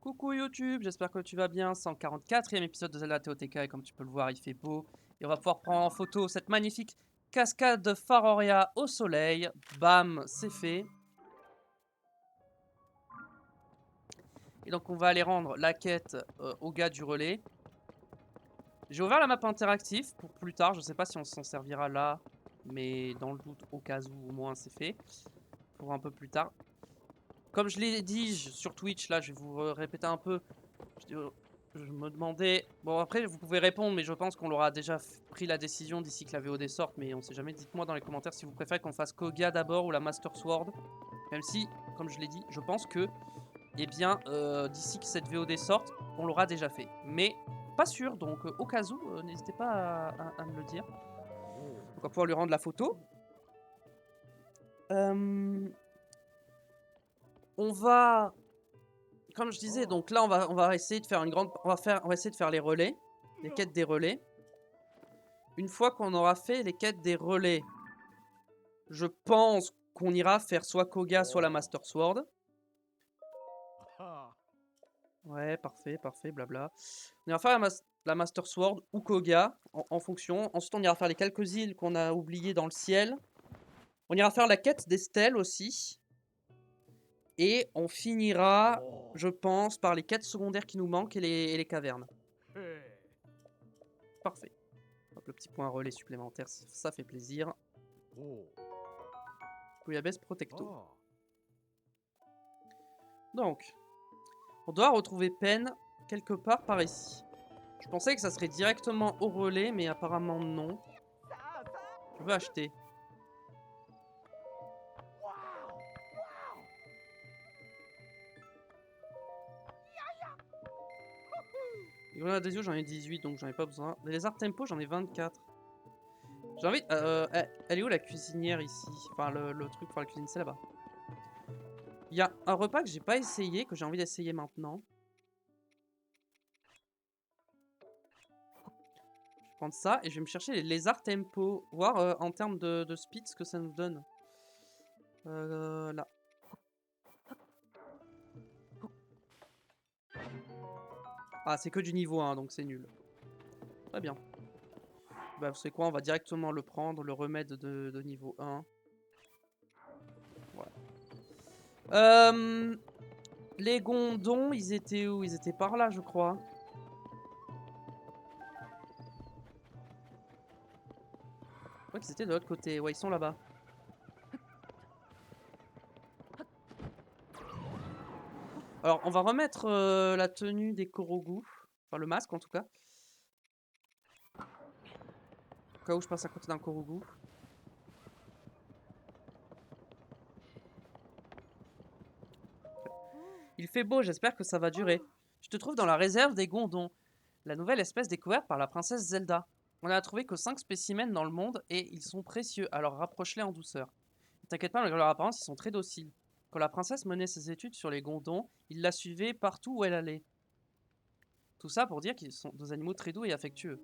Coucou YouTube, j'espère que tu vas bien. 144e épisode de Zelda TOTK et comme tu peux le voir, il fait beau. Et on va pouvoir prendre en photo cette magnifique cascade de Faroria au soleil. Bam, c'est fait. Et donc on va aller rendre la quête au gars du relais. J'ai ouvert la map interactive pour plus tard, je sais pas si on s'en servira là. Mais dans le doute, au cas où, au moins c'est fait. Pour un peu plus tard. Comme je l'ai dit sur Twitch, là je vais vous répéter un peu. Je me demandais... Bon après vous pouvez répondre mais je pense qu'on l'aura déjà pris la décision d'ici que la VOD sorte. Mais on sait jamais, dites-moi dans les commentaires si vous préférez qu'on fasse Koga d'abord ou la Master Sword. Même si, comme je l'ai dit, je pense que eh bien d'ici que cette VOD sorte, on l'aura déjà fait. Mais pas sûr, donc au cas où, n'hésitez pas à me le dire. Donc on va pouvoir lui rendre la photo. On va... Comme je disais, donc là on va essayer de faire une grande... On va essayer de faire les relais. Les quêtes des relais. Une fois qu'on aura fait les quêtes des relais, je pense qu'on ira faire soit Koga, soit la Master Sword. Ouais, parfait, parfait, blabla. On ira faire la Master Sword ou Koga, en fonction. Ensuite, on ira faire les quelques îles qu'on a oubliées dans le ciel. On ira faire la quête des stèles aussi. Et on finira, je pense, par les quêtes secondaires qui nous manquent et les cavernes. Parfait. Hop, le petit point relais supplémentaire, ça fait plaisir. Bouillabaisse Protecto. Donc, on doit retrouver Pen quelque part par ici. Je pensais que ça serait directement au relais, mais apparemment non. Je veux acheter. Les grenades des yeux, j'en ai 18, donc j'en ai pas besoin. Les lézards tempo, j'en ai 24. J'ai envie... elle est où la cuisinière ici? Enfin, le truc pour la cuisine, c'est là-bas. Il y a un repas que j'ai pas essayé, que j'ai envie d'essayer maintenant. Je vais prendre ça et je vais me chercher les lézards tempo. Voir en termes de speed ce que ça nous donne. Là. Ah, c'est que du niveau 1, donc c'est nul. Très bien. Bah, vous savez quoi, on va directement le prendre, le remettre de niveau 1. Voilà. Les gondons, ils étaient où? Ils étaient par là, je crois. Je crois qu'ils étaient de l'autre côté. Ouais, ils sont là-bas. Alors, on va remettre la tenue des Korogu. Enfin, le masque, en tout cas. Au cas où je passe à côté d'un Korogu. Il fait beau, j'espère que ça va durer. Je te trouve dans la réserve des gondons. La nouvelle espèce découverte par la princesse Zelda. On n'a trouvé que 5 spécimens dans le monde et ils sont précieux, alors rapproche-les en douceur. Ne t'inquiète pas, malgré leur apparence, ils sont très dociles. Quand la princesse menait ses études sur les gondons, ils la suivaient partout où elle allait. Tout ça pour dire qu'ils sont des animaux très doux et affectueux.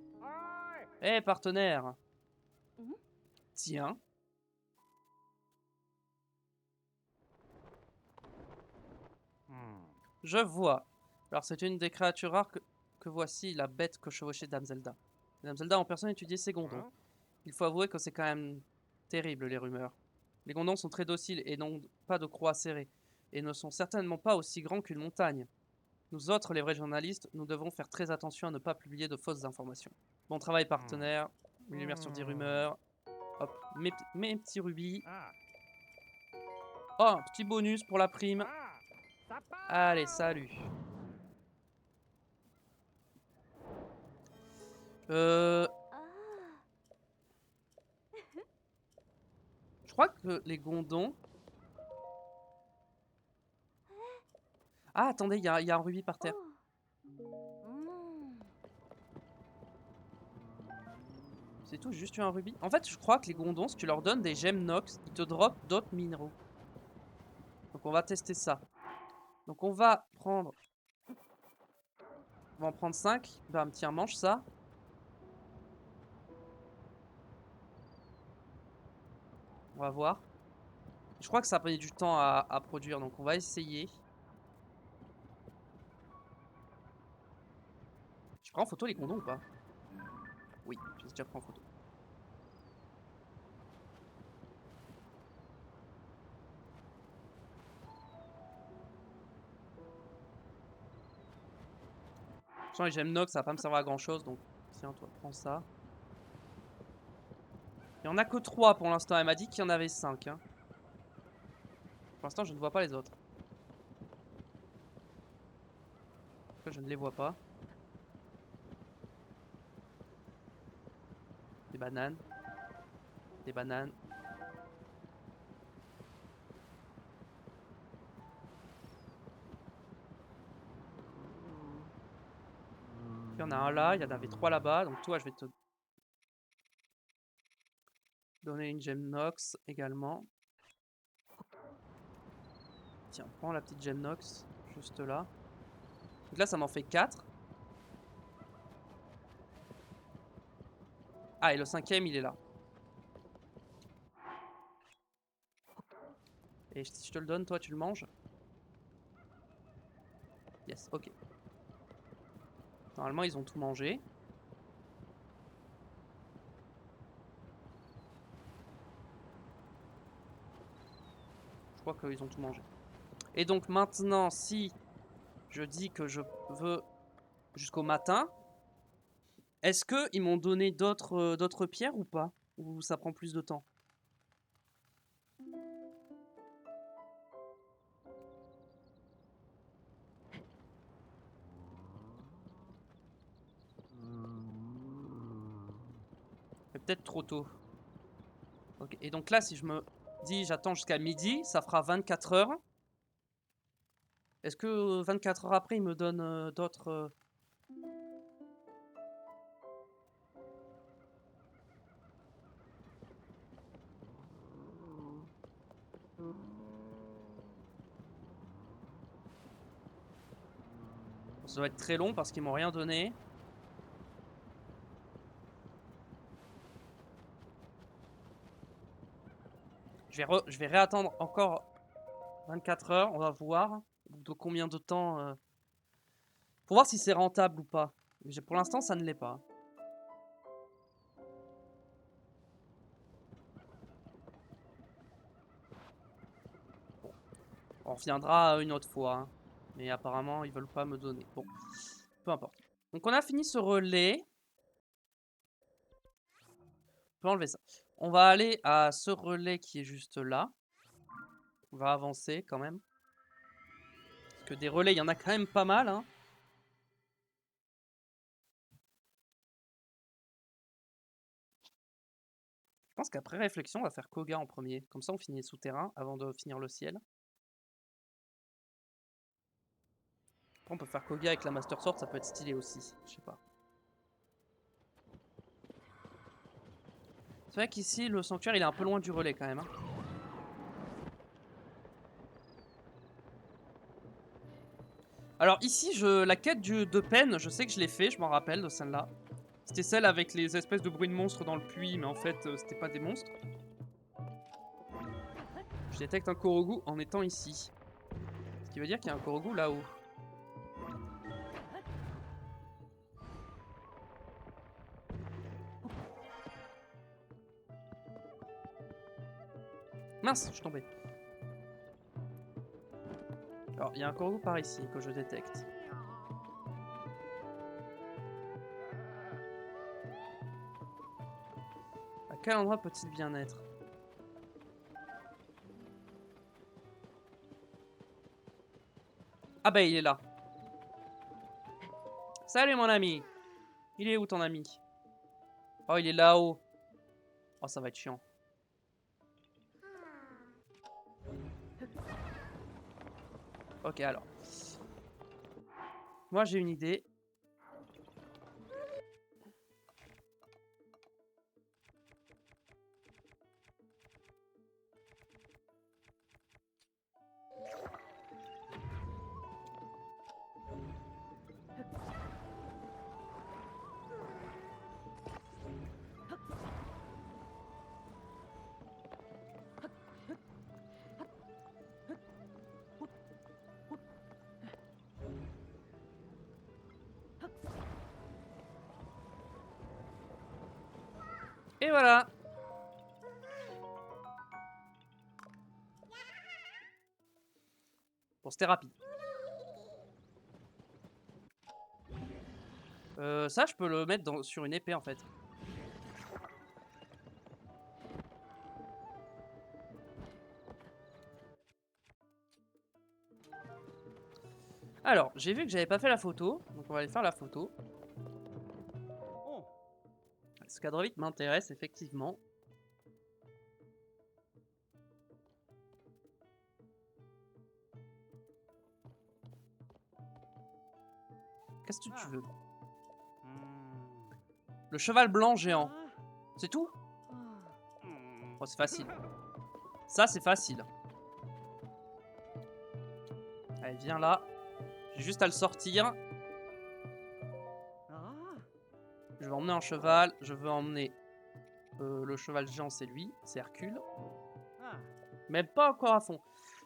Hé, partenaire! Tiens. Je vois. Alors c'est une des créatures rares que voici, la bête que chevauchait Dame Zelda. Dame Zelda en personne étudiait ses gondons. Il faut avouer que c'est quand même terrible les rumeurs. Les gondons sont très dociles et n'ont pas de croix serrée, et ne sont certainement pas aussi grands qu'une montagne. Nous autres, les vrais journalistes, nous devons faire très attention à ne pas publier de fausses informations. Bon travail partenaire, une lumière sur des rumeurs. Hop, mes petits rubis. Oh, un petit bonus pour la prime. Allez, salut. Je crois que les gondons... Ah, attendez, il y a un rubis par terre. C'est tout, juste eu un rubis. En fait, je crois que les gondons, si tu leur donnes des gemmes Nox, ils te dropent d'autres minéraux. Donc on va tester ça. Donc on va prendre... On va en prendre 5. Bam, tiens, mange ça. On va voir. Je crois que ça a pris du temps à produire, donc on va essayer. prends en photo les gondons ou pas? Oui, j'ai déjà pris en photo. Les gemmes Nox, ça va pas me servir à grand chose, donc tiens, toi, prends ça. Il y en a que 3 pour l'instant, elle m'a dit qu'il y en avait 5. Hein. Pour l'instant, je ne vois pas les autres. Je ne les vois pas. Des bananes. Des bananes. Il y en a un là, il y en avait 3 là-bas, donc toi, je vais te donner une gemme Nox également. Tiens, prends la petite gemme Nox, juste là. Donc là, ça m'en fait 4. Ah, et le 5ème, il est là. Et si je te le donne, toi, tu le manges? Yes, ok. Normalement, ils ont tout mangé. Je crois qu'ils ont tout mangé. Et donc maintenant, si je dis que je veux jusqu'au matin, est-ce qu'ils m'ont donné d'autres pierres ou pas? Ou ça prend plus de temps? C'est peut-être trop tôt. Ok. Et donc là, si je me dis j'attends jusqu'à midi, ça fera 24 heures. Est-ce que 24 heures après, ils me donnent d'autres... Ça doit être très long parce qu'ils m'ont rien donné. Je vais réattendre encore 24 heures, on va voir de combien de temps... Pour voir si c'est rentable ou pas. Pour l'instant, ça ne l'est pas. Bon. On reviendra une autre fois. Hein. Mais apparemment, ils veulent pas me donner. Bon, peu importe. Donc on a fini ce relais. On peut enlever ça. On va aller à ce relais qui est juste là. On va avancer quand même. Parce que des relais, il y en a quand même pas mal. Hein. Je pense qu'après réflexion, on va faire Koga en premier. Comme ça, on finit le souterrain avant de finir le ciel. Après, on peut faire Koga avec la Master Sword, ça peut être stylé aussi. Je sais pas. C'est vrai qu'ici, le sanctuaire, il est un peu loin du relais quand même. Hein. Alors ici, la quête de peine, je sais que je l'ai fait, je m'en rappelle de celle-là. C'était celle avec les espèces de bruits de monstres dans le puits, mais en fait, c'était pas des monstres. Je détecte un Korogu en étant ici. Ce qui veut dire qu'il y a un Korogu là-haut. Mince, je suis tombé. Alors, il y a un Korogu par ici que je détecte. À quel endroit peut-il bien être? Ah bah il est là. Salut mon ami. Il est où ton ami? Oh il est là-haut. Oh ça va être chiant. Ok alors. Moi j'ai une idée. Et voilà. Bon, c'était rapide. Ça, je peux le mettre sur une épée en fait. Alors, j'ai vu que j'avais pas fait la photo, donc on va aller faire la photo. Ce cadre-vite m'intéresse effectivement. Qu'est-ce que tu veux? Le cheval blanc géant. C'est tout? Oh, c'est facile. Ça, c'est facile. Allez, viens là. J'ai juste à le sortir. Je vais emmener un cheval. Je veux emmener le cheval géant, c'est lui. C'est Hercule. Mais pas encore à fond.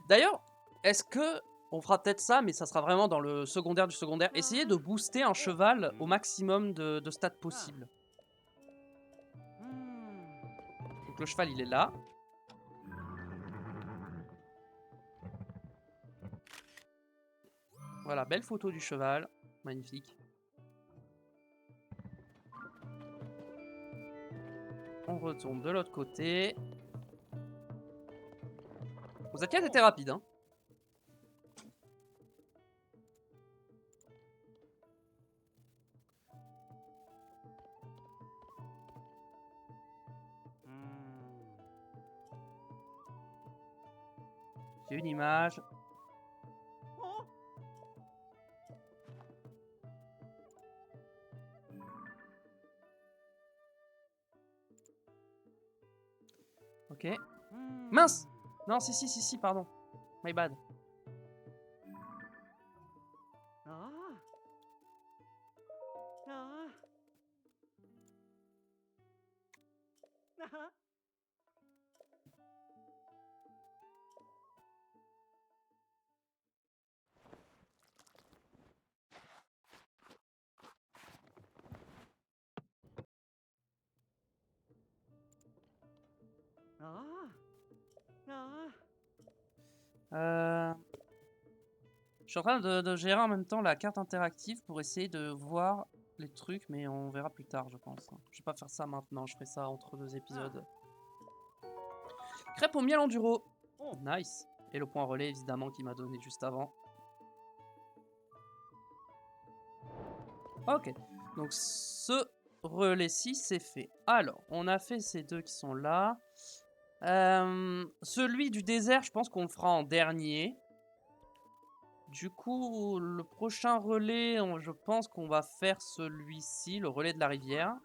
D'ailleurs, est-ce que... On fera peut-être ça, mais ça sera vraiment dans le secondaire du secondaire. Essayez de booster un cheval au maximum de stats possible. Donc le cheval, il est là. Voilà, belle photo du cheval. Magnifique. On retourne de l'autre côté. Vous avez été rapide, hein. J'ai une image. Ok. Mince! Non, si, pardon. My bad. Je suis en train de gérer en même temps la carte interactive pour essayer de voir les trucs, mais on verra plus tard, je pense. Je vais pas faire ça maintenant, je ferai ça entre deux épisodes. Crêpe au miel enduro. Nice. Et le point relais, évidemment, qu'il m'a donné juste avant. Ok. Donc, ce relais-ci, c'est fait. Alors, on a fait ces deux qui sont là. Celui du désert, je pense qu'on le fera en dernier. Du coup, le prochain relais, je pense qu'on va faire celui-ci, le relais de la rivière.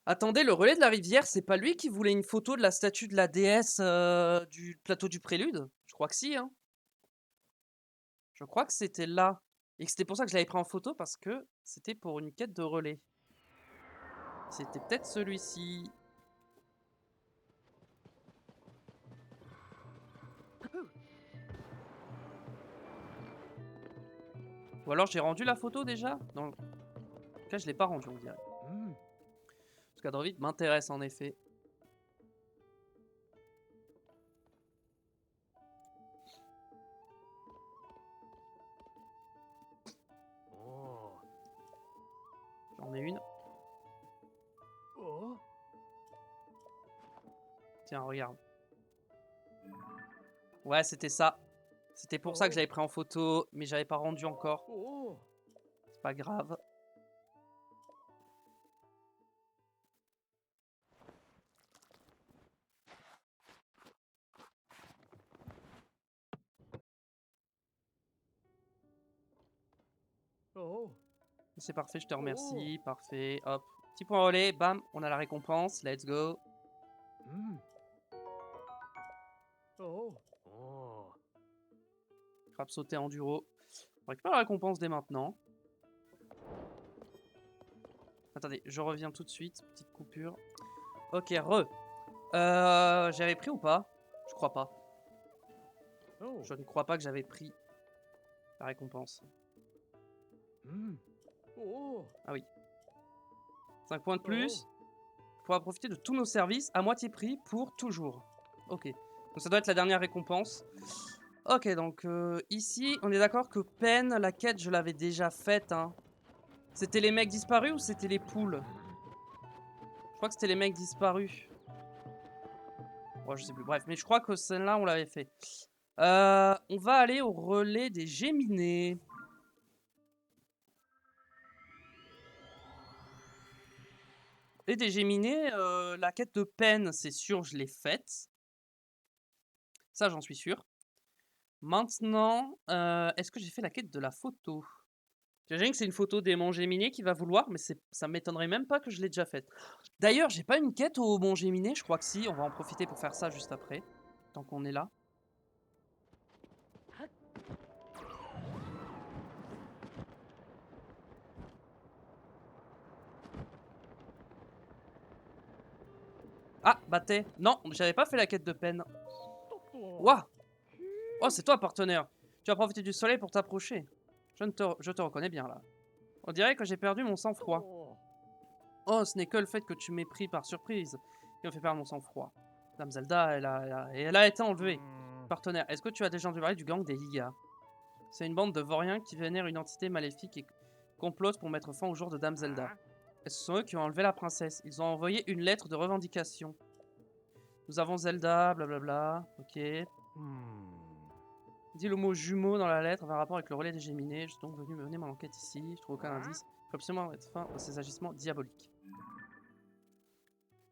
Attendez, le relais de la rivière, c'est pas lui qui voulait une photo de la statue de la déesse du plateau du Prélude? Je crois que si, hein. Je crois que c'était là. Et que c'était pour ça que je l'avais pris en photo, parce que c'était pour une quête de relais. C'était peut-être celui-ci. Ou alors j'ai rendu la photo déjà? Dans le cas, je l'ai pas rendu, on dirait. Ce cadre vide m'intéresse en effet. J'en ai une. Tiens, regarde. Ouais, c'était ça. C'était pour ça que j'avais pris en photo, mais j'avais pas rendu encore. C'est pas grave. C'est parfait, je te remercie. Parfait, hop. Petit point relais, bam, on a la récompense. Let's go. Crabe sauté enduro. On récupère la récompense dès maintenant. Attendez, je reviens tout de suite. Petite coupure. Ok, j'avais pris ou pas? Je crois pas. Je ne crois pas que j'avais pris. La récompense. Oh. Ah oui. 5 points de plus. Tu pourras profiter de tous nos services à moitié prix pour toujours. Ok. Donc ça doit être la dernière récompense. Ok, donc ici, on est d'accord que Pen, la quête, je l'avais déjà faite. Hein. C'était les mecs disparus ou c'était les poules? Je crois que c'était les mecs disparus. Ouais, je sais plus. Bref, mais je crois que celle-là, on l'avait fait. On va aller au relais des Géminés. Et des Géminés, la quête de Pen, c'est sûr, je l'ai faite. Ça, j'en suis sûr. Maintenant, est-ce que j'ai fait la quête de la photo? J'imagine que c'est une photo des Monts Géminés qui va vouloir, mais ça m'étonnerait même pas que je l'ai déjà faite. D'ailleurs, j'ai pas une quête au Mont Géminé, je crois que si, on va en profiter pour faire ça juste après, tant qu'on est là. Ah, Baté. Non, j'avais pas fait la quête de peine. Ouah. Oh, c'est toi, partenaire. Tu as profité du soleil pour t'approcher. Je te reconnais bien, là. On dirait que j'ai perdu mon sang-froid. Oh, ce n'est que le fait que tu m'aies pris par surprise qui me fait perdre mon sang-froid. Dame Zelda, elle a été enlevée. Partenaire, est-ce que tu as déjà entendu parler du gang des Ligas? C'est une bande de vauriens qui vénèrent une entité maléfique et complotent pour mettre fin au jour de Dame Zelda. Et ce sont eux qui ont enlevé la princesse. Ils ont envoyé une lettre de revendication. Nous avons Zelda, blablabla. Ok. Dis le mot jumeau dans la lettre, avait rapport avec le relais des Géminés. Je suis donc venu mener mon enquête ici. Je trouve aucun indice. Il faut absolument mettre fin à ces agissements diaboliques.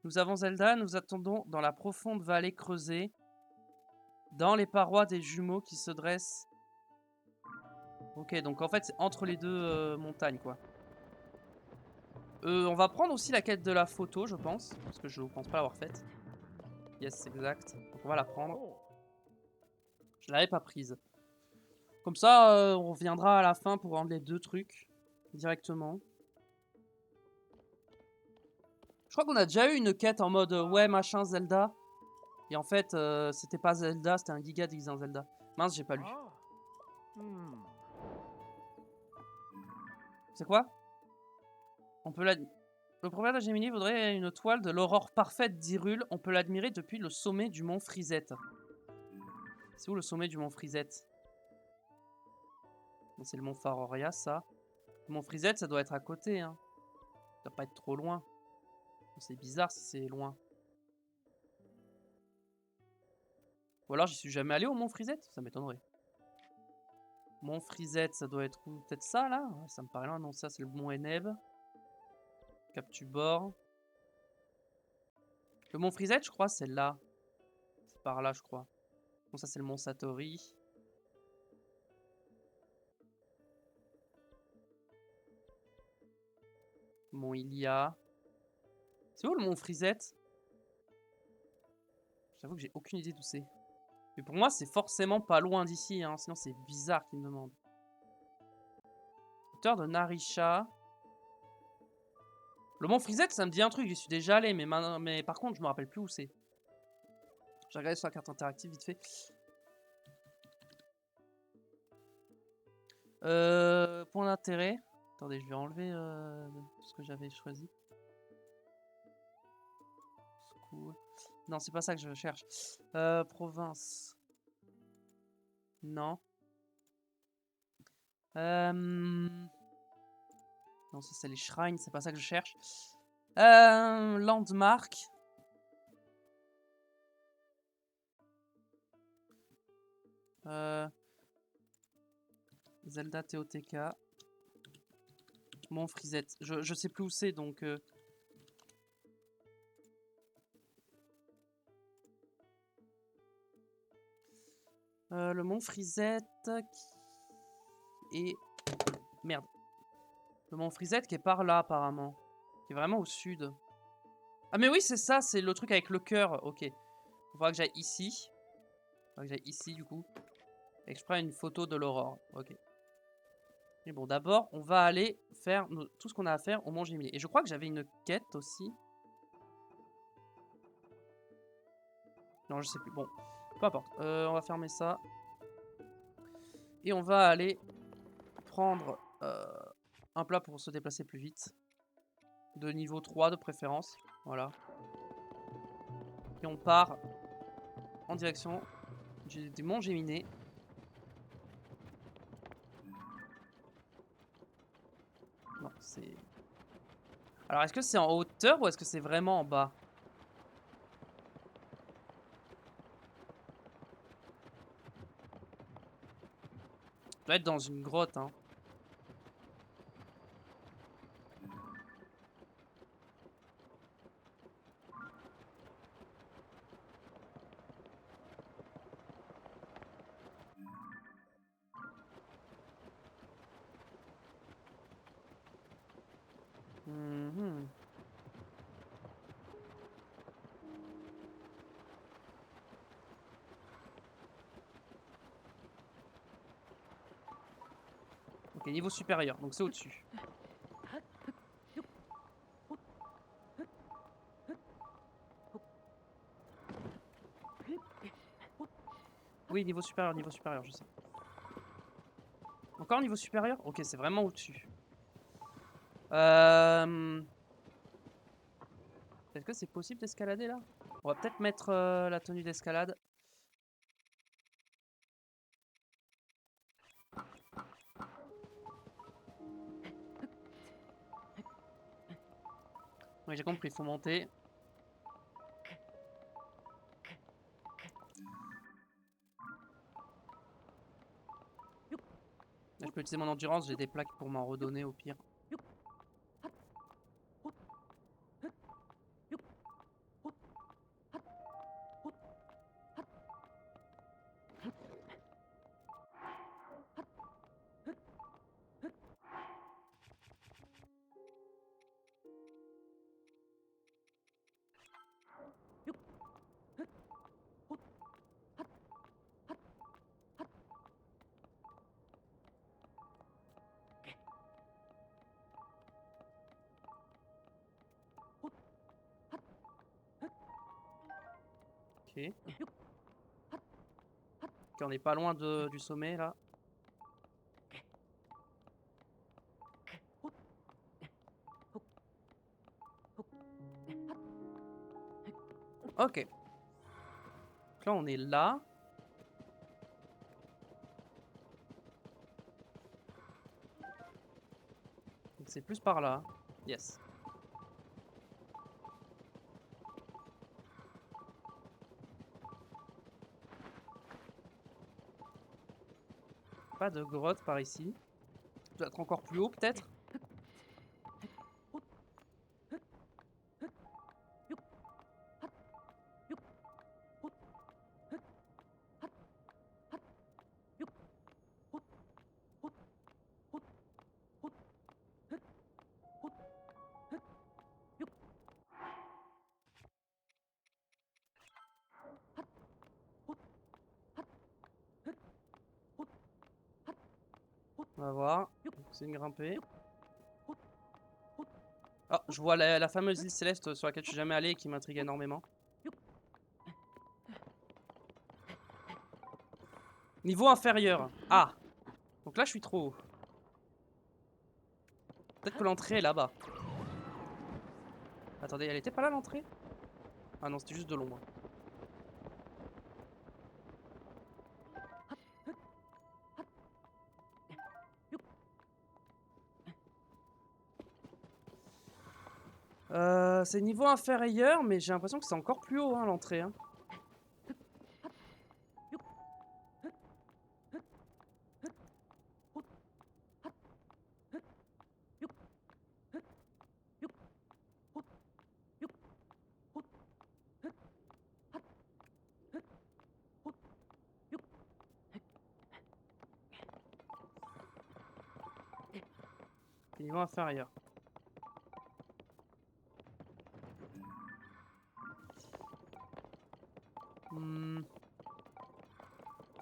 Nous avons Zelda, nous attendons dans la profonde vallée creusée, dans les parois des jumeaux qui se dressent. Ok, donc en fait, c'est entre les deux montagnes, quoi. On va prendre aussi la quête de la photo, je pense, parce que je ne pense pas l'avoir faite. Yes, exact. Donc on va la prendre. Je l'avais pas prise. Comme ça, on reviendra à la fin pour rendre les deux trucs directement. Je crois qu'on a déjà eu une quête en mode ouais, machin, Zelda. Et en fait, c'était pas Zelda, c'était un giga déguisé en Zelda. Mince, j'ai pas lu. C'est quoi? On peut l'admirer. Le propriétaire de Gemini voudrait une toile de l'aurore parfaite d'Hyrule. On peut l'admirer depuis le sommet du mont Frisette. C'est où le sommet du mont Frisette? C'est le mont Faroria, ça. Le mont Frisette, ça doit être à côté. Hein. Ça doit pas être trop loin. C'est bizarre si c'est loin. Ou alors j'y suis jamais allé au mont Frisette? Ça m'étonnerait. Mont Frisette, ça doit être où? Peut-être ça, là? Ouais, ça me paraît loin. Non, ça, c'est le mont Eneb. Cap Tubor. Le mont Frisette, je crois, c'est là. C'est par là, je crois. Bon, ça, c'est le mont Satori. Mont Ilia. C'est où le mont Frisette? J'avoue que j'ai aucune idée d'où c'est. Mais pour moi, c'est forcément pas loin d'ici, hein, sinon c'est bizarre qu'il me demande. Hauteur de Narisha. Le mont Frisette, ça me dit un truc, j'y suis déjà allé, mais par contre, je me rappelle plus où c'est. J'ai regardé sur la carte interactive vite fait. Point d'intérêt. Attendez, je vais enlever ce que j'avais choisi. Non, c'est pas ça que je cherche. Province. Non. Non, ça c'est les shrines, c'est pas ça que je cherche. Landmark. Zelda TOTK. Mont Frisette. Je sais plus où c'est donc. Le Mont Frisette qui est. Merde. Le Mont Frisette qui est par là apparemment. Qui est vraiment au sud. Ah mais oui c'est ça, c'est le truc avec le cœur. Ok. Il faudra que j'aille ici. Il faudra que j'aille ici du coup. Et que je prenne une photo de l'aurore. Ok. Mais bon d'abord on va aller faire tout ce qu'on a à faire au Mont Géminé. Et je crois que j'avais une quête aussi. Non je sais plus. Bon. Peu importe. On va fermer ça. Et on va aller prendre un plat pour se déplacer plus vite. De niveau 3 de préférence. Voilà. Et on part en direction du mont Géminé. Non, c'est... Alors, est-ce que c'est en hauteur ou est-ce que c'est vraiment en bas? Ça doit être dans une grotte, hein. Mhm. Ok, niveau supérieur, donc c'est au-dessus. Oui, niveau supérieur, je sais. Encore niveau supérieur? Ok, c'est vraiment au-dessus. Est-ce que c'est possible d'escalader là? On va peut-être mettre la tenue d'escalade. Oui, j'ai compris, il faut monter. Là, je peux utiliser mon endurance, j'ai des plaques pour m'en redonner au pire. Ok. Ok, on n'est pas loin du sommet là. Ok. Donc là, on est là. Donc c'est plus par là. Yes. Pas de grotte par ici. Ça doit être encore plus haut peut-être. On va voir. C'est une grimpée. Oh, je vois la fameuse île céleste sur laquelle je suis jamais allé et qui m'intrigue énormément. Niveau inférieur. Ah. Donc là, je suis trop haut. Peut-être que l'entrée est là-bas. Attendez, elle était pas là l'entrée? Ah non, c'était juste de l'ombre. C'est niveau inférieur, mais j'ai l'impression que c'est encore plus haut, hein, l'entrée. Hein. C'est niveau inférieur.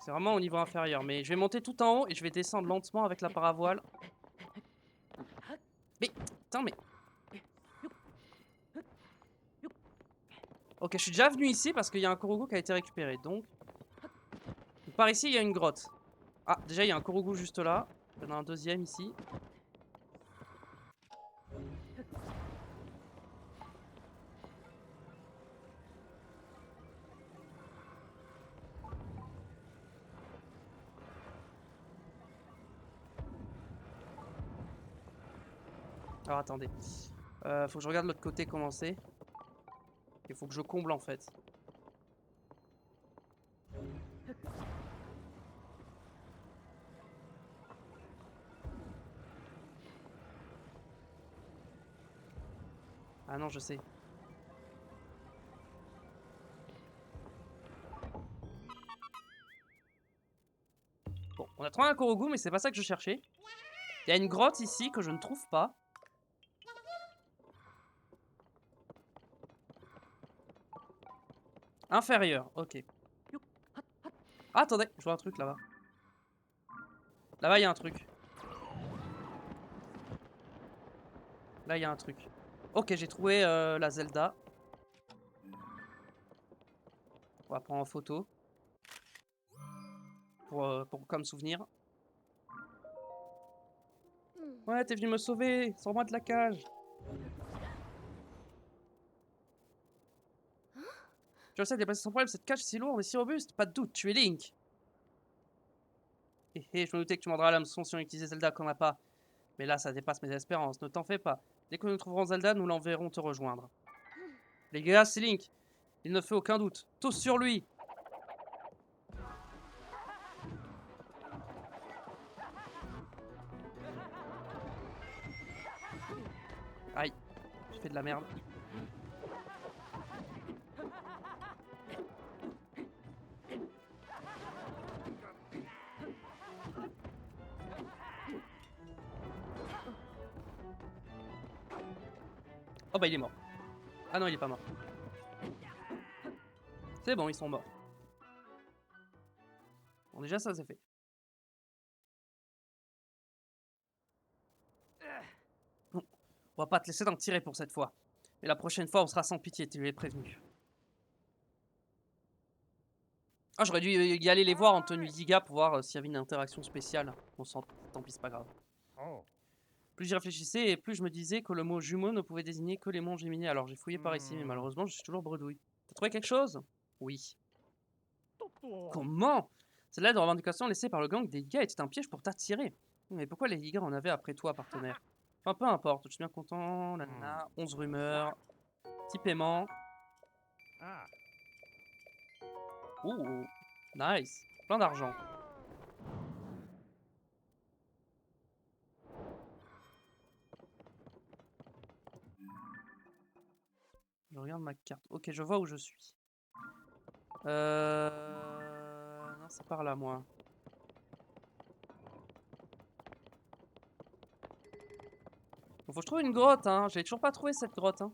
C'est vraiment au niveau inférieur, mais je vais monter tout en haut et je vais descendre lentement avec la paravoile. Mais, putain, mais... Ok, je suis déjà venu ici parce qu'il y a un Korogu qui a été récupéré, donc... Par ici, il y a une grotte. Ah, déjà, il y a un Korogu juste là. Il y en a un deuxième ici. Alors attendez. Faut que je regarde l'autre côté comment c'est. Il faut que je comble en fait. Ah non, je sais. Bon, on a trouvé un Korogu, mais c'est pas ça que je cherchais. Il y a une grotte ici que je ne trouve pas. Inférieur, ok. Ah, attendez, je vois un truc là-bas. Là-bas, il y a un truc. Là, il y a un truc. Ok, j'ai trouvé la Zelda. On va prendre en photo. Pour comme souvenir. Ouais, t'es venu me sauver. Sors-moi de la cage. Je le sais, déplacer sans problème. Cette cage est si lourde et si robuste. Pas de doute, tu es Link. Hé, je me doutais que tu m'en la leçon si on utilisait Zelda comme appât. Mais là, ça dépasse mes espérances. Ne t'en fais pas. Dès que nous trouverons Zelda, nous l'enverrons te rejoindre. Les gars, c'est Link. Il ne fait aucun doute. Tous sur lui. Aïe, j'ai fait de la merde. Oh bah il est mort. Ah non, il est pas mort. C'est bon, ils sont morts. Bon, déjà, ça c'est fait. Bon, on va pas te laisser t'en tirer pour cette fois. Mais la prochaine fois, on sera sans pitié, tu es prévenu. Ah, j'aurais dû y aller les voir en tenue Yiga pour voir s'il y avait une interaction spéciale. Bon, tant pis, c'est pas grave. Plus j'y réfléchissais et plus je me disais que le mot jumeau ne pouvait désigner que les monts Géminis. Alors j'ai fouillé par ici, mais malheureusement, je suis toujours bredouille. T'as trouvé quelque chose? Oui. Comment? Celle-là de revendication laissée par le gang des Yiga était un piège pour t'attirer. Mais pourquoi les Yiga en avaient après toi, partenaire? Enfin, peu importe, je suis bien content. Nanana, 11 rumeurs. Petit paiement. Ouh, nice. Plein d'argent. Je regarde ma carte. Ok, je vois où je suis. Non, c'est par là, moi. Faut que je trouve une grotte, hein. J'ai toujours pas trouvé cette grotte, hein.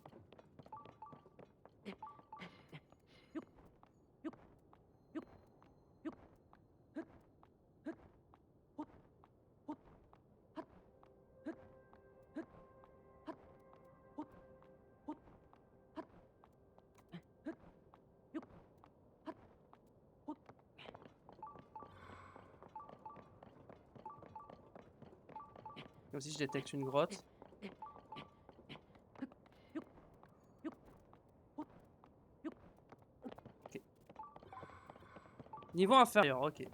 Et aussi, je détecte une grotte. Ok. Niveau inférieur, ok.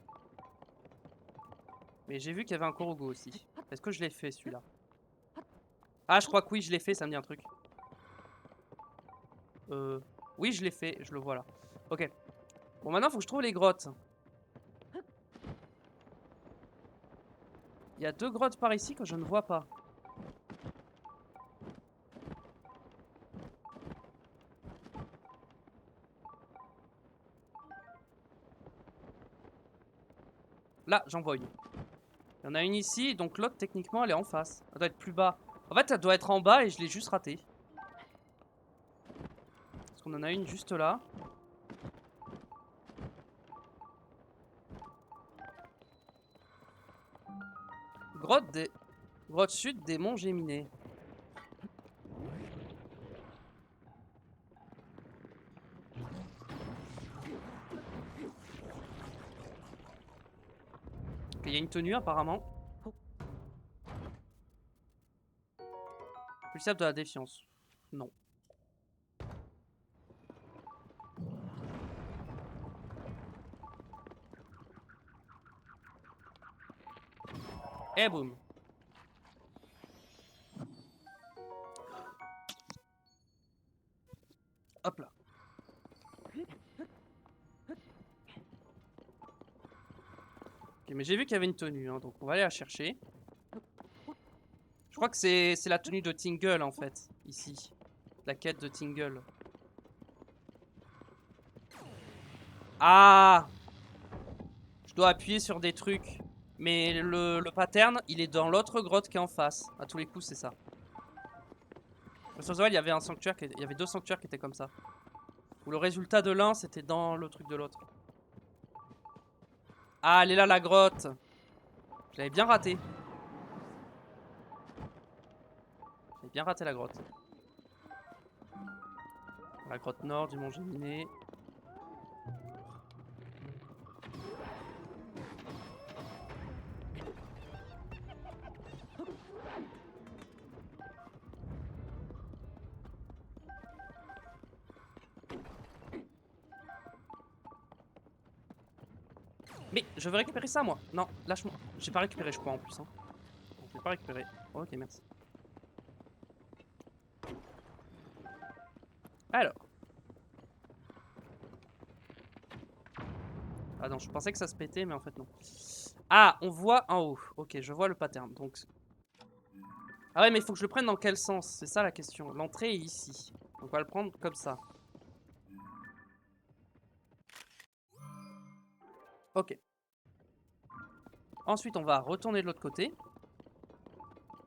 Mais j'ai vu qu'il y avait un Korogu aussi. Est-ce que je l'ai fait, celui-là? Ah, je crois que oui, je l'ai fait, ça me dit un truc. Oui, je l'ai fait, je le vois là. Ok. Bon, maintenant, faut que je trouve les grottes. Il y a 2 grottes par ici que je ne vois pas. Là, j'en vois une. Il y en a une ici, donc l'autre, techniquement, elle est en face. Elle doit être plus bas. En fait, elle doit être en bas et je l'ai juste ratée. Parce qu'on en a une juste là. Grotte sud des monts Géminées. Ok, il y a une tenue apparemment. Crucible de la défiance. Non. Et boum. Hop là. Ok, mais j'ai vu qu'il y avait une tenue, hein, donc on va aller la chercher. Je crois que c'est la tenue de Tingle en fait, ici. La quête de Tingle. Ah! Je dois appuyer sur des trucs. Mais le pattern, il est dans l'autre grotte qui est en face. À tous les coups, c'est ça. Sur Zoal, il y avait un sanctuaire, il y avait 2 sanctuaires qui étaient comme ça. Où le résultat de l'un, c'était dans le truc de l'autre. Ah, elle est là, la grotte. J'avais bien raté. J'avais bien raté la grotte. La grotte nord du Mont Géminé. Mais je veux récupérer ça, moi. Non, lâche-moi. J'ai pas récupéré, je crois, en plus. Hein. Je l'ai pas récupéré. Ok, merci. Alors. Ah non, je pensais que ça se pétait, mais en fait, non. Ah, on voit en haut. Ok, je vois le pattern. Donc. Ah ouais, mais il faut que je le prenne dans quel sens? C'est ça la question. L'entrée est ici. Donc on va le prendre comme ça. Ok. Ensuite, on va retourner de l'autre côté.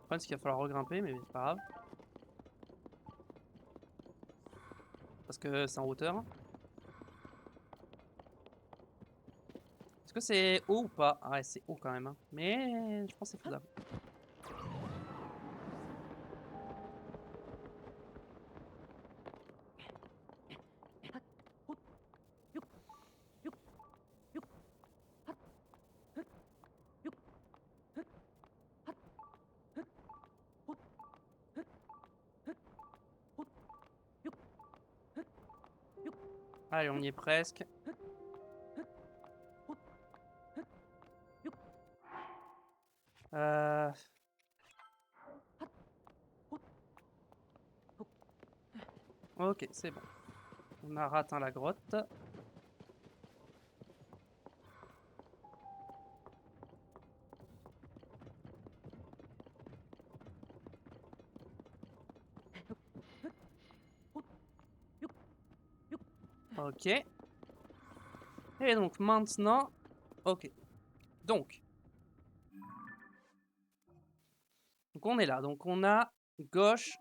Je pense qu'il va falloir regrimper, mais c'est pas grave. Parce que c'est en hauteur. Est-ce que c'est haut ou pas? Ah ouais, c'est haut quand même. Hein. Mais je pense que c'est faisable. Allez, on y est presque. Euh... Ok, c'est bon. On a atteint la grotte. Ok. Et donc maintenant... Ok. Donc on est là. Donc on a gauche.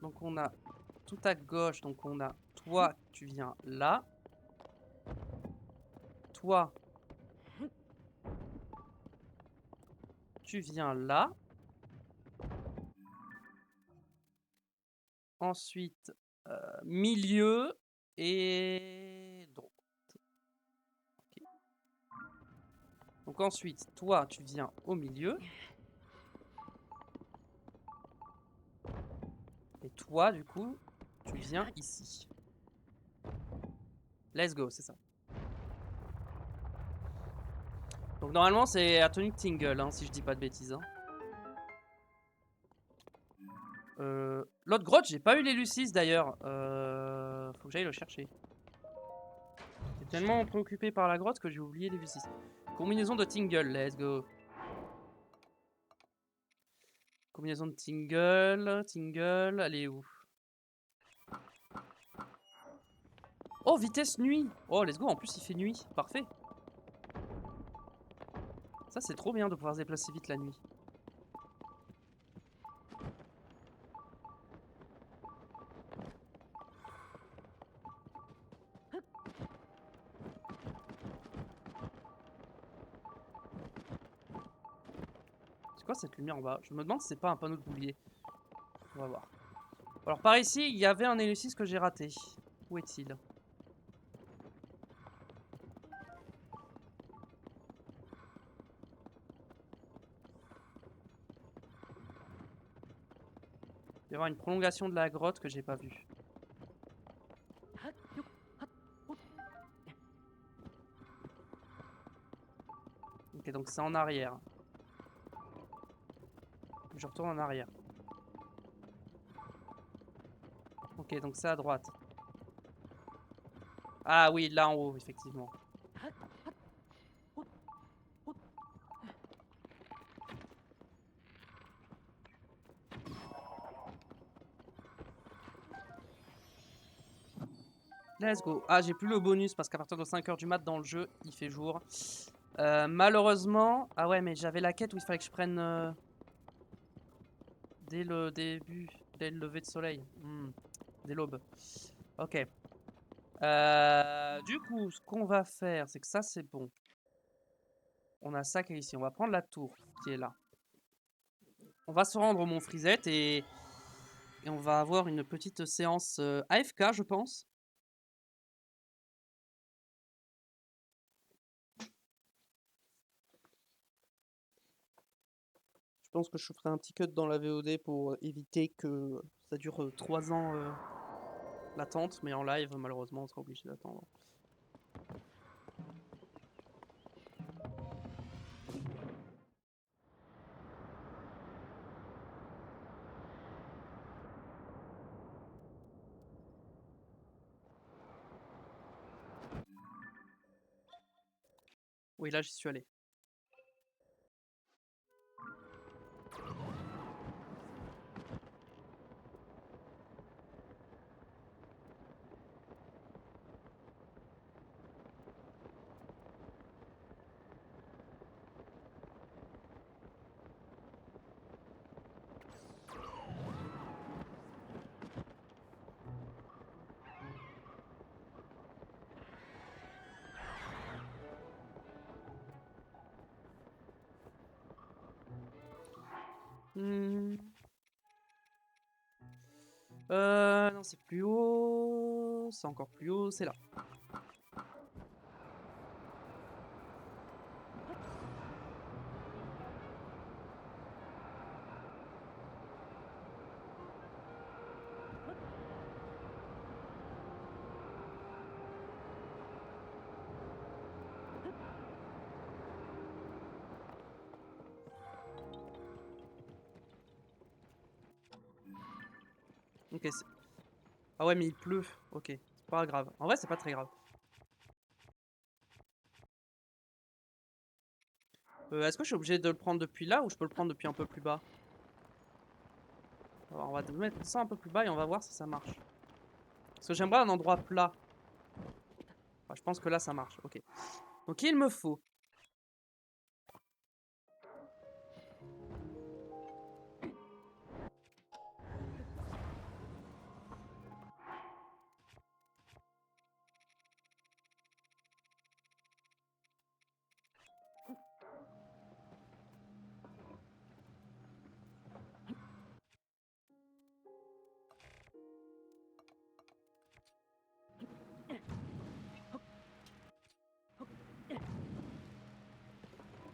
Donc on a tout à gauche. Donc on a toi, tu viens là. Toi, tu viens là. Ensuite, milieu et droite. Okay. Donc ensuite, toi, tu viens au milieu. Et toi, du coup, tu viens ici. Let's go, c'est ça. Donc normalement, c'est la tenue de Tingle, hein, si je dis pas de bêtises. Hein. L'autre grotte, j'ai pas eu les Lucis d'ailleurs. Faut que j'aille le chercher. J'étais tellement préoccupé par la grotte que j'ai oublié les Lucis. Combinaison de Tingle, let's go. Combinaison de Tingle, elle est où? Oh, vitesse nuit. Oh, let's go, en plus il fait nuit, parfait. Ça c'est trop bien de pouvoir se déplacer vite la nuit. C'est quoi cette lumière en bas? Je me demande si c'est pas un panneau de boulier. On va voir. Alors par ici, il y avait un Elucis que j'ai raté. Où est-il? Il va y avoir une prolongation de la grotte que j'ai pas vue. Ok, donc c'est en arrière. Je retourne en arrière. Ok, donc c'est à droite. Ah oui, là en haut, effectivement. Let's go. Ah, j'ai plus le bonus parce qu'à partir de 5h du mat dans le jeu, il fait jour. Malheureusement... Ah ouais, mais j'avais la quête où il fallait que je prenne... dès le début, dès le lever de soleil. Dès l'aube. Ok. Du coup, ce qu'on va faire, c'est que ça, c'est bon. On a ça qui est ici. On va prendre la tour qui est là. On va se rendre au Mont Frisette et on va avoir une petite séance AFK, je pense. Je pense que je ferai un petit cut dans la VOD pour éviter que ça dure 3 ans l'attente, mais en live, malheureusement, on sera obligé d'attendre. Oui, là, j'y suis allé. Non, c'est plus haut. C'est encore plus haut, c'est là. Ok, ah ouais, mais il pleut. Ok, c'est pas grave. En vrai, c'est pas très grave. Est-ce que je suis obligé de le prendre depuis là ou je peux le prendre depuis un peu plus bas? Alors, on va mettre ça un peu plus bas et on va voir si ça marche. Parce que j'aimerais un endroit plat. Enfin, je pense que là, ça marche. Ok. Donc, il me faut...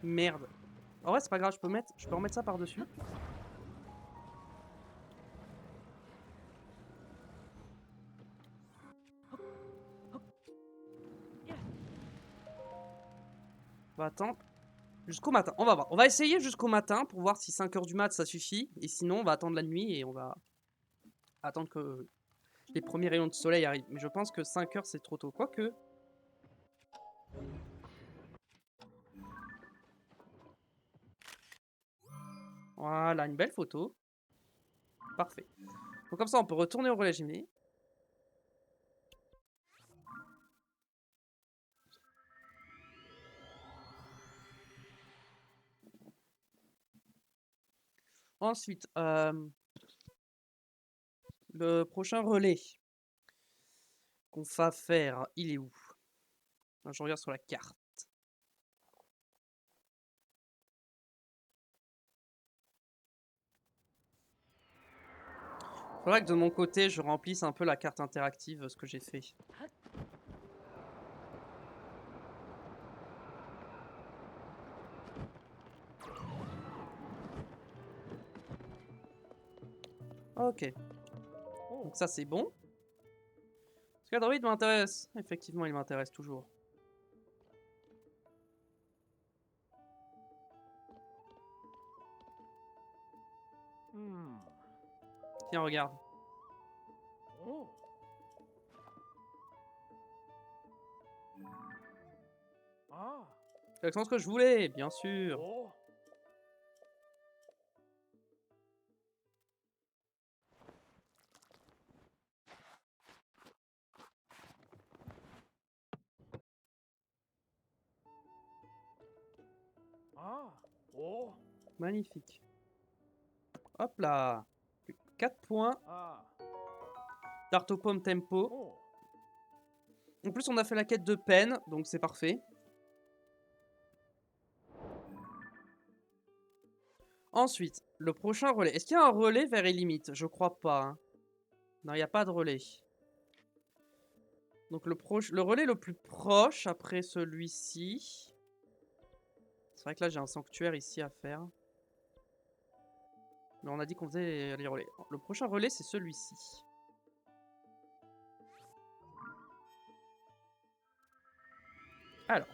Merde. En vrai, c'est pas grave, je peux remettre ça par-dessus. On va attendre jusqu'au matin. On va voir. On va essayer jusqu'au matin pour voir si 5h du mat ça suffit. Et sinon, on va attendre la nuit et on va attendre que les premiers rayons de soleil arrivent. Mais je pense que 5h c'est trop tôt. Quoique. Voilà, une belle photo. Parfait. Donc comme ça, on peut retourner au relais gymné. Ensuite, le prochain relais qu'on va faire, il est où? Je regarde sur la carte. Faudrait que de mon côté, je remplisse un peu la carte interactive, ce que j'ai fait. Ok. Donc ça c'est bon. Est-ce qu'un droïde m'intéresse? Effectivement, il m'intéresse toujours. Tiens, regarde. C'est l'accent ce que je voulais, bien sûr. Magnifique. Hop là. 4 points. Tarte aux pommes tempo. En plus, on a fait la quête de peine, donc c'est parfait. Ensuite, le prochain relais. Est-ce qu'il y a un relais vers Illimite? Je crois pas. Hein. Non, il n'y a pas de relais. Donc le relais le plus proche après celui-ci. C'est vrai que là j'ai un sanctuaire ici à faire. Mais on a dit qu'on faisait les relais. Le prochain relais c'est celui-ci. Alors.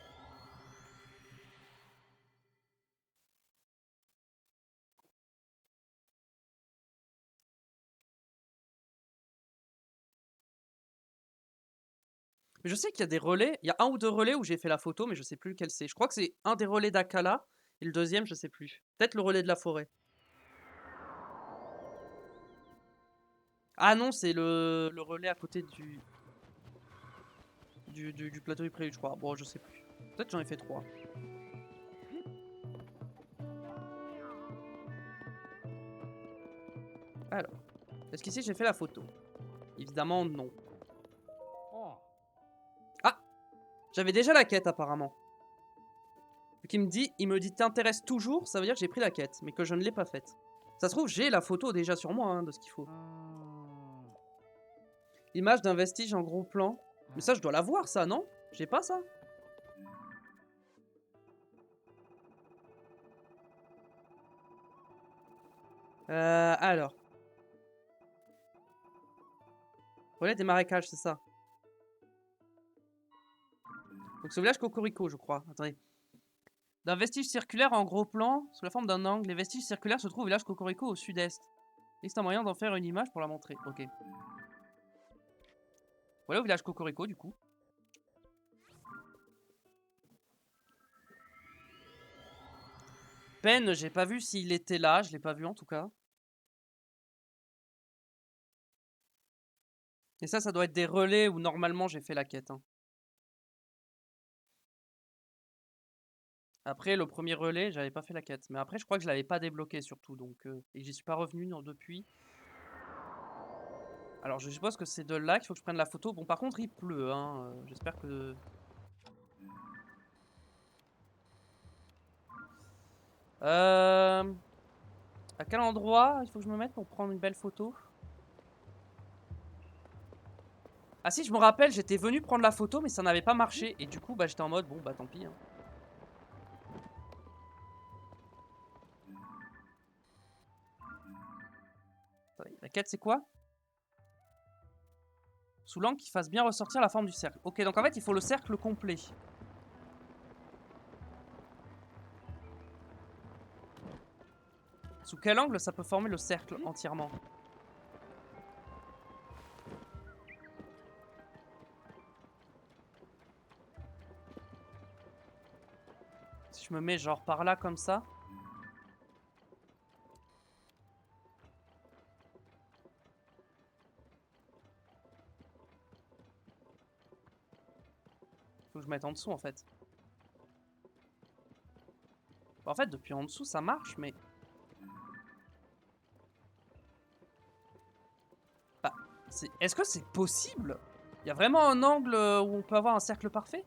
Mais je sais qu'il y a des relais. Il y a un ou deux relais où j'ai fait la photo, mais je sais plus lequel c'est. Je crois que c'est un des relais d'Akala. Et le deuxième, je sais plus. Peut-être le relais de la forêt. Ah non, c'est le relais à côté du plateau du prélude, je crois. Bon, je sais plus. Peut-être j'en ai fait 3. Alors, est-ce qu'ici j'ai fait la photo? Évidemment non. Ah! J'avais déjà la quête apparemment. Il me dit t'intéresses toujours, ça veut dire que j'ai pris la quête, mais que je ne l'ai pas faite. Ça se trouve, j'ai la photo déjà sur moi hein, de ce qu'il faut. Image d'un vestige en gros plan. Mais ça, je dois l'avoir, ça, non? J'ai pas ça? Alors. Relais des marécages, c'est ça. Donc c'est au village Cocorico, je crois. Attendez. D'un vestige circulaire en gros plan, sous la forme d'un angle, les vestiges circulaires se trouvent au village Cocorico au sud-est. Est-ce un moyen d'en faire une image pour la montrer? Ok. Voilà au village Cocorico, du coup. Ben, j'ai pas vu s'il était là, je l'ai pas vu en tout cas. Et ça doit être des relais où normalement j'ai fait la quête. Hein. Après, le premier relais, j'avais pas fait la quête. Mais après, je crois que je l'avais pas débloqué surtout. Donc, et j'y suis pas revenu depuis. Alors, je suppose que c'est de là qu'il faut que je prenne la photo. Bon, par contre, il pleut. Hein. J'espère que... À quel endroit il faut que je me mette pour prendre une belle photo? Ah si, je me rappelle, j'étais venu prendre la photo, mais ça n'avait pas marché. Et du coup, bah, j'étais en mode, bon, bah tant pis. Hein. Attendez, la quête, c'est quoi? Sous l'angle qui fasse bien ressortir la forme du cercle. Ok, donc en fait, il faut le cercle complet. Sous quel angle ça peut former le cercle entièrement? Si je me mets genre par là comme ça. Faut que je mette en dessous en fait. Bah, en fait, depuis en dessous, ça marche, mais... Bah, est-ce que c'est possible? Il y a vraiment un angle où on peut avoir un cercle parfait?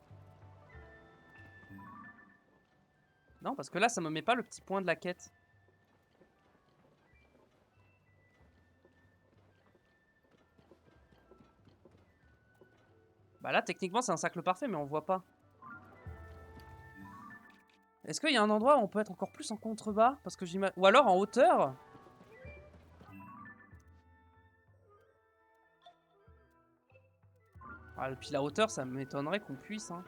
Non, parce que là, ça me met pas le petit point de la quête. Bah là, techniquement, c'est un cercle parfait, mais on voit pas. Est-ce qu'il y a un endroit où on peut être encore plus en contrebas? Parce que j'imagine... Ou alors en hauteur? Ah, puis la hauteur, ça m'étonnerait qu'on puisse. Hein.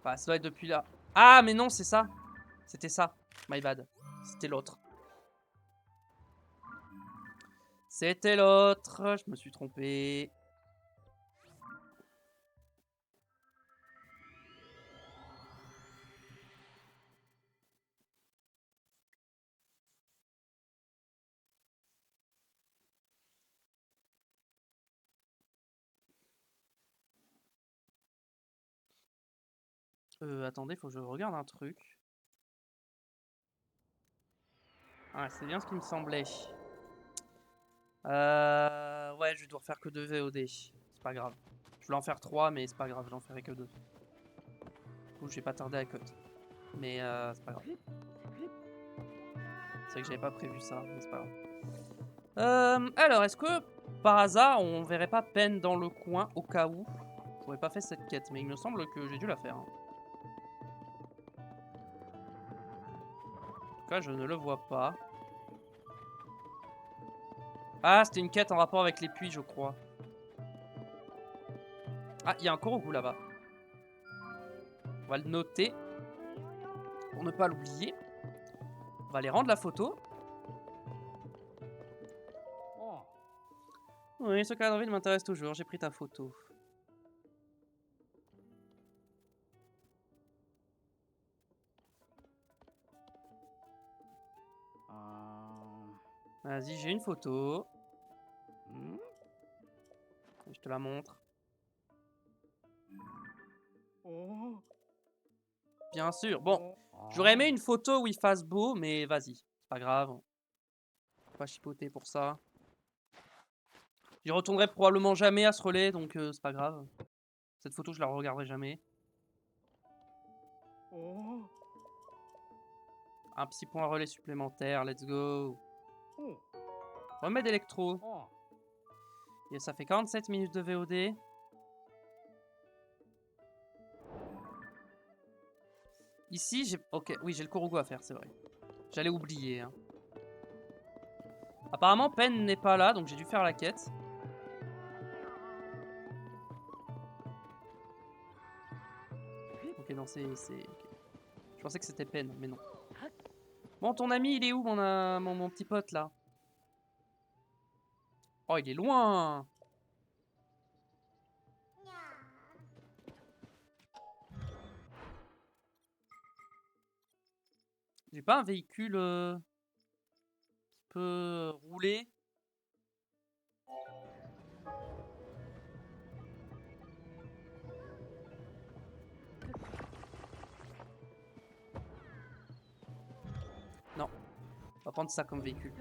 Bah, ça doit être depuis là. Ah, mais non, c'est ça. C'était ça. My bad. C'était l'autre. C'était l'autre. Je me suis trompé. Attendez, faut que je regarde un truc. Ah, c'est bien ce qui me semblait. Ouais, je vais devoir faire que 2 VOD. C'est pas grave. Je voulais en faire 3, mais c'est pas grave, j'en ferai que 2. Du coup, je vais pas tarder à cut. Mais c'est pas grave. C'est vrai que j'avais pas prévu ça, mais c'est pas grave. Alors, est-ce que par hasard, on verrait pas peine dans le coin au cas où? J'aurais pas fait cette quête, mais il me semble que j'ai dû la faire. Hein. En tout cas, je ne le vois pas. Ah, c'était une quête en rapport avec les puits, je crois. Ah, il y a un Korogu là-bas. On va le noter. Pour ne pas l'oublier. On va aller rendre la photo. Oui, ce cadre vide m'intéresse toujours. J'ai pris ta photo. Vas-y, j'ai une photo. Je te la montre. Bien sûr. Bon, j'aurais aimé une photo où il fasse beau, mais vas-y. C'est pas grave. Faut pas chipoter pour ça. J'y retournerai probablement jamais à ce relais, donc c'est pas grave. Cette photo, je la regarderai jamais. Un petit point relais supplémentaire, let's go. Remède électro. Et ça fait 47 minutes de VOD. Ici, j'ai... Ok, oui, j'ai le Korogu à faire, c'est vrai. J'allais oublier. Hein. Apparemment, Pen n'est pas là, donc j'ai dû faire la quête. Ok, non, c'est... Okay. Je pensais que c'était Pen, mais non. Bon, ton ami, il est où, mon petit pote, là? Oh, il est loin! J'ai pas un véhicule qui peut rouler? Non. On va prendre ça comme véhicule.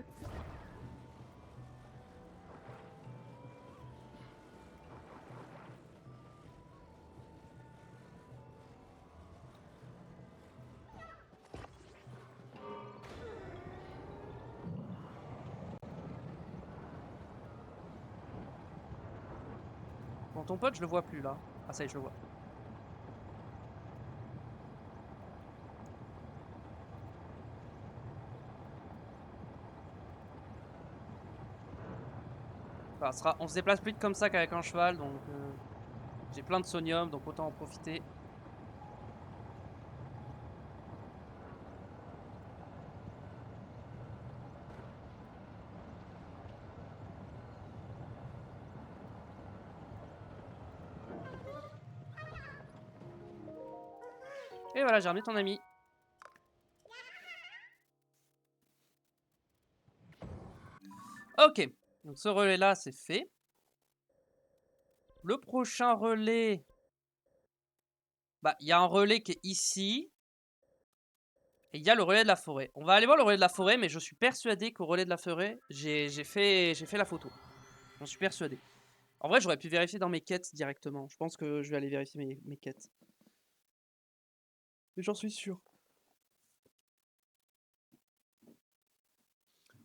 Bon, ton pote, je le vois plus, là. Ah, ça y est, je le vois. Enfin, on se déplace plus vite comme ça qu'avec un cheval, donc... j'ai plein de sonium, donc autant en profiter. Et voilà, j'ai ramené ton ami. Ok, donc ce relais-là, c'est fait. Le prochain relais... Bah, il y a un relais qui est ici. Et il y a le relais de la forêt. On va aller voir le relais de la forêt, mais je suis persuadé qu'au relais de la forêt, j'ai fait la photo. J'en suis persuadé. En vrai, j'aurais pu vérifier dans mes quêtes directement. Je pense que je vais aller vérifier mes quêtes. Mais j'en suis sûr.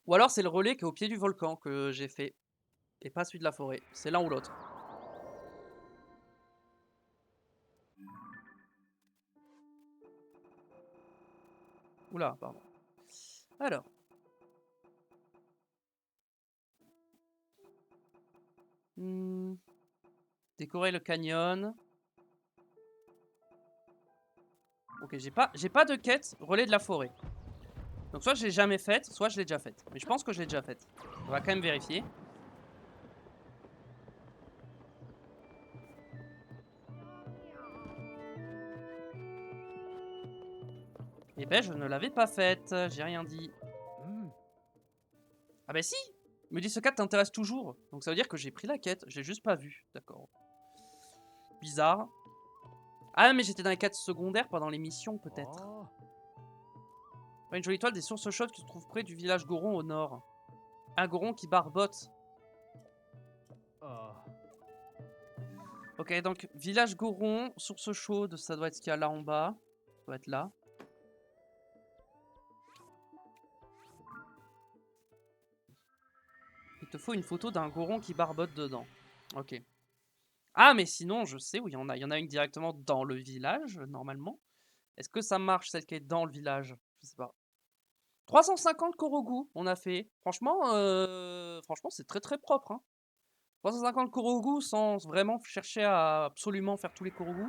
Ou alors c'est le relais qui est au pied du volcan que j'ai fait. Et pas celui de la forêt. C'est l'un ou l'autre. Oula, pardon. Alors. Décorer le canyon. Ok, j'ai pas de quête relais de la forêt. Donc soit je l'ai jamais faite, soit je l'ai déjà faite. Mais je pense que je l'ai déjà faite. On va quand même vérifier. Eh ben, je ne l'avais pas faite. J'ai rien dit. Ah bah si! Me dit ce cas t'intéresse toujours. Donc ça veut dire que j'ai pris la quête. J'ai juste pas vu. D'accord. Bizarre. Ah mais j'étais dans les quêtes secondaires, pas dans les missions peut-être. Ouais, une jolie toile des sources chaudes qui se trouve près du village Goron au nord. Un Goron qui barbote. Ok, donc village Goron, source chaude, ça doit être ce qu'il y a là en bas. Ça doit être là. Il te faut une photo d'un Goron qui barbote dedans. Ok. Ah, mais sinon, je sais où il y en a. Il y en a une directement dans le village, normalement. Est-ce que ça marche, celle qui est dans le village? Je sais pas. 350 Korogu, on a fait. Franchement, c'est très très propre. Hein. 350 Korogu sans vraiment chercher à absolument faire tous les Korogu.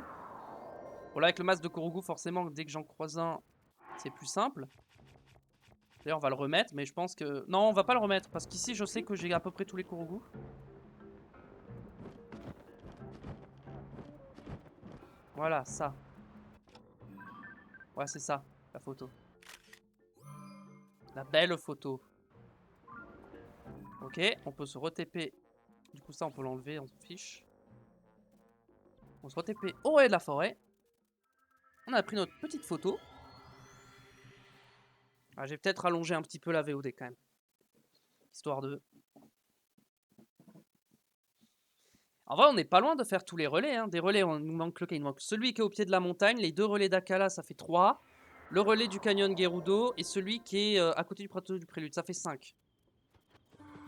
Bon, là, avec le masque de Korogu, forcément, dès que j'en croise un, c'est plus simple. D'ailleurs, on va le remettre, mais je pense que... Non, on va pas le remettre, parce qu'ici, je sais que j'ai à peu près tous les Korogu. Voilà, ça. Ouais, c'est ça, la photo. La belle photo. Ok, on peut se re-TP. Du coup, ça, on peut l'enlever, on s'en fiche. On se re-TP au relais de la forêt. On a pris notre petite photo. Ah, j'ai peut-être rallongé un petit peu la VOD quand même. Histoire de... En vrai, on n'est pas loin de faire tous les relais. Hein. Des relais, on nous manque lequel? Il nous manque celui qui est au pied de la montagne, les 2 relais d'Akala, ça fait 3. Le relais du canyon Gerudo et celui qui est à côté du plateau du Prélude, ça fait 5.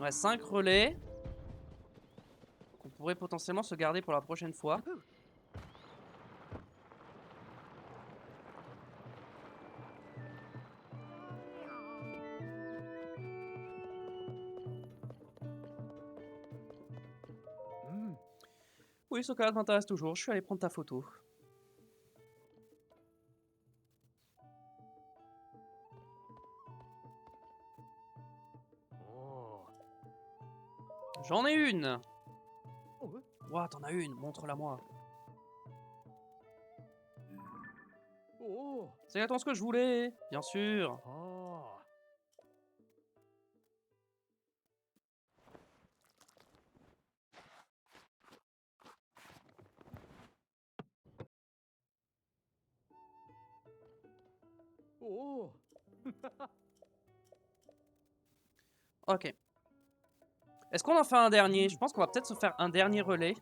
Ouais, 5 relais qu'on pourrait potentiellement se garder pour la prochaine fois. Oui, ce cas m'intéresse toujours. Je suis allé prendre ta photo. J'en ai une. Ouah, t'en as une, montre-la moi. C'est exactement ce que je voulais, bien sûr. Ok. Est-ce qu'on en fait un dernier? Je pense qu'on va peut-être se faire un dernier relais.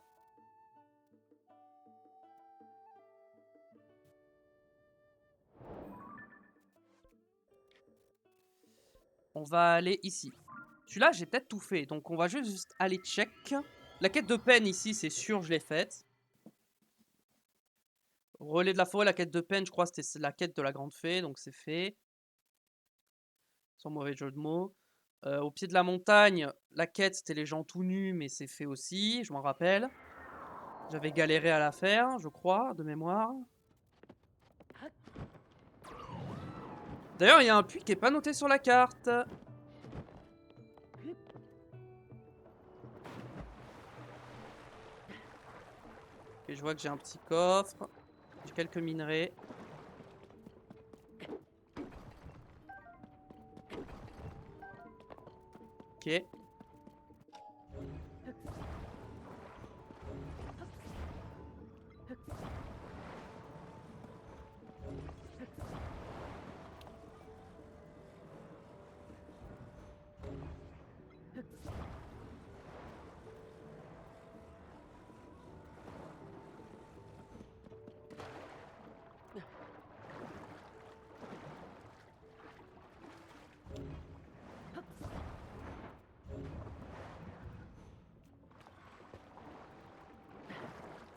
On va aller ici. Celui-là, j'ai peut-être tout fait. Donc, on va juste aller check. La quête de peine ici, c'est sûr, je l'ai faite. Relais de la forêt, la quête de peine, je crois que c'était la quête de la grande fée. Donc, c'est fait. Sans mauvais jeu de mots. Au pied de la montagne, la quête, c'était les gens tout nus, mais c'est fait aussi, je m'en rappelle. J'avais galéré à la faire, je crois, de mémoire. D'ailleurs, il y a un puits qui est pas noté sur la carte. Et je vois que j'ai un petit coffre. J'ai quelques minerais. Ok.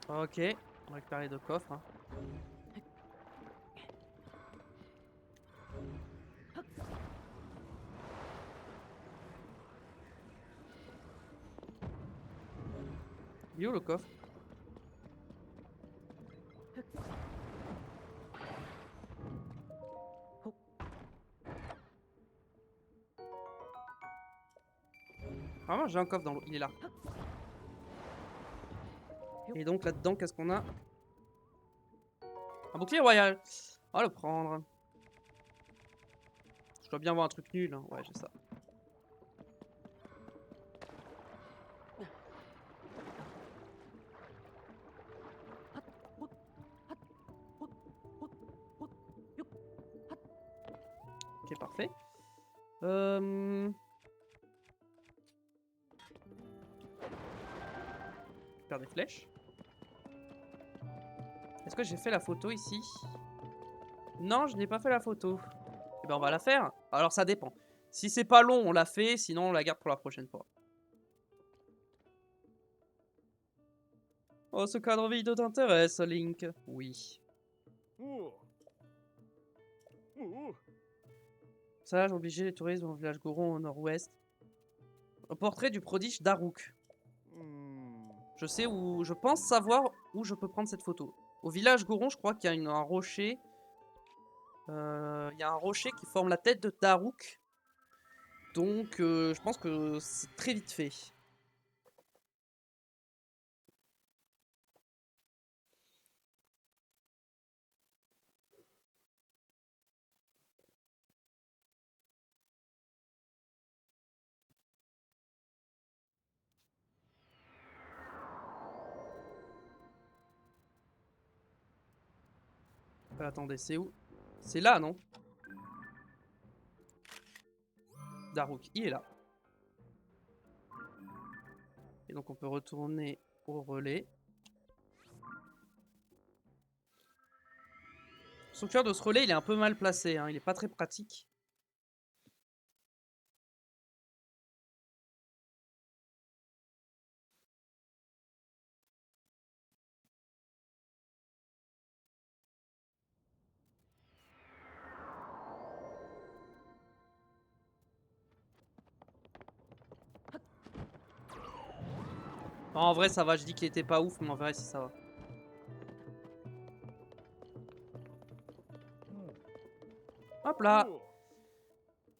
Ok. On va récupérer les 2 coffres. Hein. Il est où le coffre? Vraiment, j'ai un coffre dans l'eau. Il est là. Et donc là-dedans, qu'est-ce qu'on a? Un bouclier royal. On va le prendre. Je dois bien avoir un truc nul. Hein. Ouais, j'ai ça. Ok, parfait. Faire des flèches. Est-ce que j'ai fait la photo ici? Non, je n'ai pas fait la photo. Eh ben, on va la faire. Alors, ça dépend. Si c'est pas long, on la fait. Sinon, on la garde pour la prochaine fois. Oh, ce cadre vide t'intéresse, Link? Oui. Ça, j'ai obligé les touristes au village Goron au nord-ouest. Un portrait du prodige Daruk. Je sais où... Je pense savoir où je peux prendre cette photo. Au village Goron, je crois qu'il y a un rocher. Il y a un rocher qui forme la tête de Daruk. Donc, je pense que c'est très vite fait. Attendez, c'est où? C'est là, non? Daruk, il est là. Et donc, on peut retourner au relais. Le structure de ce relais, il est un peu mal placé. Hein. Il est pas très pratique. Non, en vrai, ça va. Je dis qu'il était pas ouf, mais en vrai, si ça va. Hop là.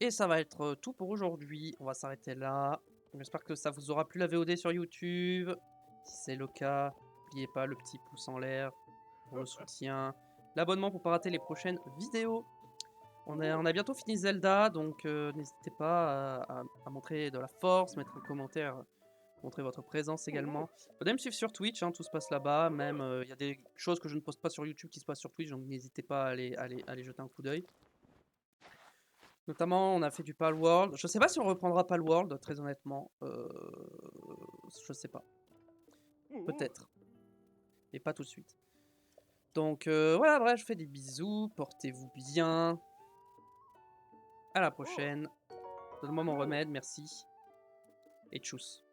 Et ça va être tout pour aujourd'hui. On va s'arrêter là. J'espère que ça vous aura plu la VOD sur YouTube. Si c'est le cas, n'oubliez pas le petit pouce en l'air pour le soutien. L'abonnement pour pas rater les prochaines vidéos. On a bientôt fini Zelda, donc n'hésitez pas à montrer de la force, mettre un commentaire, montrer votre présence également. Vous pouvez me suivre sur Twitch, hein, tout se passe là-bas. Même il y a des choses que je ne poste pas sur YouTube qui se passent sur Twitch, donc n'hésitez pas à aller jeter un coup d'œil. Notamment, on a fait du Palworld. Je sais pas si on reprendra Palworld, très honnêtement. Je sais pas. Peut-être. Mais pas tout de suite. Donc voilà, bref, je fais des bisous. Portez-vous bien. À la prochaine. Donne-moi mon remède, merci. Et tchuss.